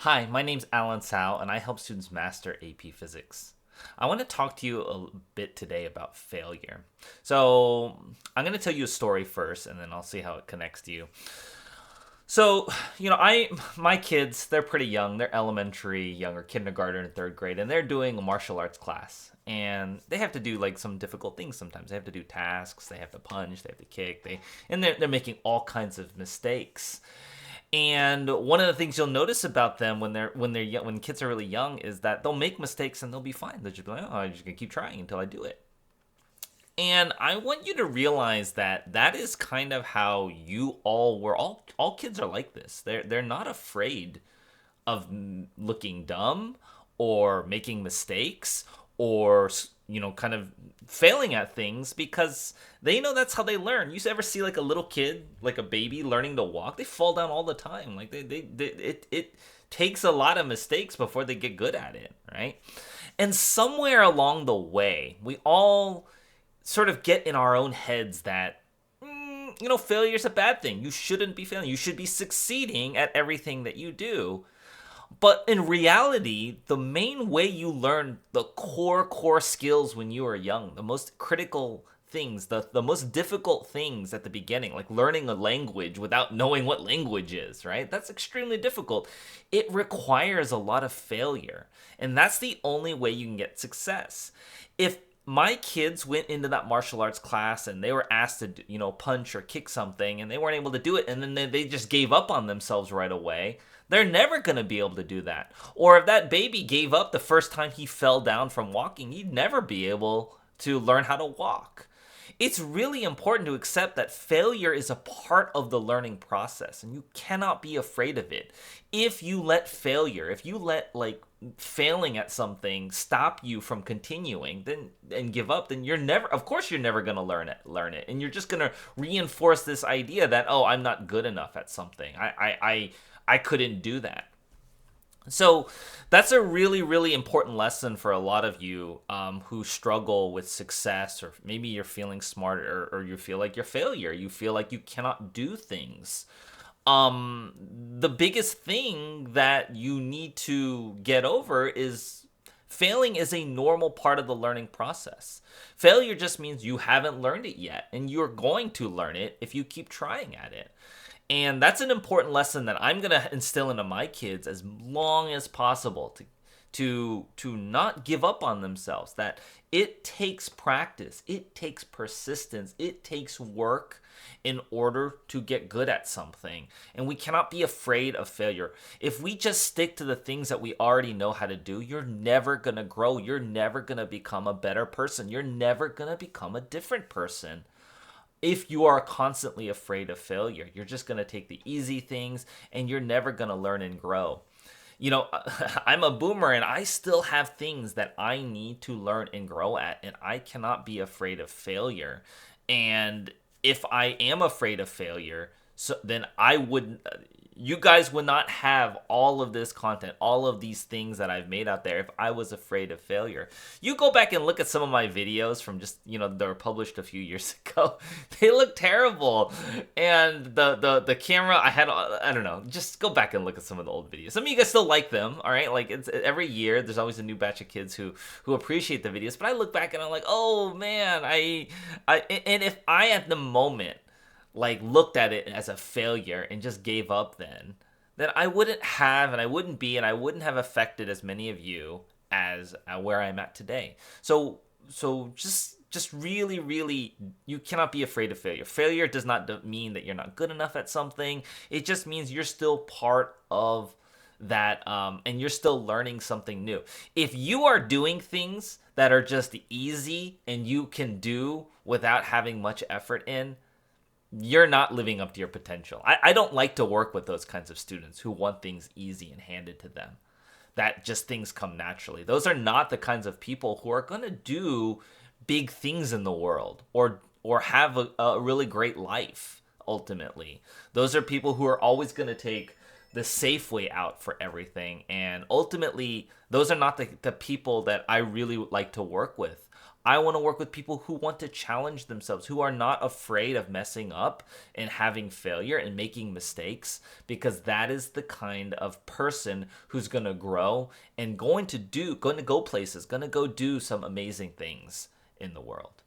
Hi, my name's Alan Sao, and I help students master AP Physics. I want to talk to you a bit today about failure. So, I'm going to tell you a story first, and then I'll see how it connects to you. So, my kids, they're pretty young. They're elementary, younger, kindergarten, and third grade, and they're doing a martial arts class. And they have to do like some difficult things sometimes. They have to do tasks, they have to punch, they have to kick, they're making all kinds of mistakes. And one of the things you'll notice about them when kids are really young is that they'll make mistakes and they'll be fine. They'll just be like, "Oh, I'm just gonna keep trying until I do it." And I want you to realize that that is kind of how you all were. All kids are like this. They're not afraid of looking dumb or making mistakes or kind of failing at things because they know that's how they learn. You ever see like a little kid, like a baby learning to walk? They fall down all the time. Like it takes a lot of mistakes before they get good at it, right? And somewhere along the way, we all sort of get in our own heads that failure is a bad thing. You shouldn't be failing. You should be succeeding at everything that you do. But in reality, the main way you learn the core skills when you are young, the most critical things, the most difficult things at the beginning, like learning a language without knowing what language is, right? That's extremely difficult. It requires a lot of failure. And that's the only way you can get success. If my kids went into that martial arts class and they were asked to, punch or kick something and they weren't able to do it and then they just gave up on themselves right away, they're never going to be able to do that. Or if that baby gave up the first time he fell down from walking, he'd never be able to learn how to walk. It's really important to accept that failure is a part of the learning process and you cannot be afraid of it. If you let failing at something stop you from continuing and give up, then you're never going to learn it. And you're just going to reinforce this idea that, oh, I'm not good enough at something. I couldn't do that. So that's a really, really important lesson for a lot of you who struggle with success, or maybe you're feeling smart, or you feel like you're a failure. You feel like you cannot do things. The biggest thing that you need to get over is failing is a normal part of the learning process. Failure just means you haven't learned it yet, and you're going to learn it if you keep trying at it. And that's an important lesson that I'm going to instill into my kids as long as possible to not give up on themselves. That it takes practice, it takes persistence, it takes work in order to get good at something. And we cannot be afraid of failure. If we just stick to the things that we already know how to do, you're never going to grow. You're never going to become a better person. You're never going to become a different person. If you are constantly afraid of failure, you're just going to take the easy things and you're never going to learn and grow. I'm a boomer and I still have things that I need to learn and grow at, and I cannot be afraid of failure. And if I am afraid of failure, then you guys would not have all of this content, all of these things that I've made out there if I was afraid of failure. You go back and look at some of my videos from just, that were published a few years ago. They look terrible. And the camera, I don't know, just go back and look at some of the old videos. Some of you guys still like them, all right? Like, it's every year, there's always a new batch of kids who appreciate the videos. But I look back and I'm like, oh, man, and if I, at the moment, looked at it as a failure and just gave up, then I wouldn't have affected as many of you as where I'm at today. So just really, really, you cannot be afraid of failure. Failure does not mean that you're not good enough at something. It just means you're still part of that, and you're still learning something new. If you are doing things that are just easy and you can do without having much effort in, you're not living up to your potential. I don't like to work with those kinds of students who want things easy and handed to them, that just things come naturally. Those are not the kinds of people who are going to do big things in the world or have a really great life, ultimately. Those are people who are always going to take the safe way out for everything. And ultimately, those are not the people that I really like to work with. I want to work with people who want to challenge themselves, who are not afraid of messing up and having failure and making mistakes, because that is the kind of person who's going to grow and going to go places, going to go do some amazing things in the world.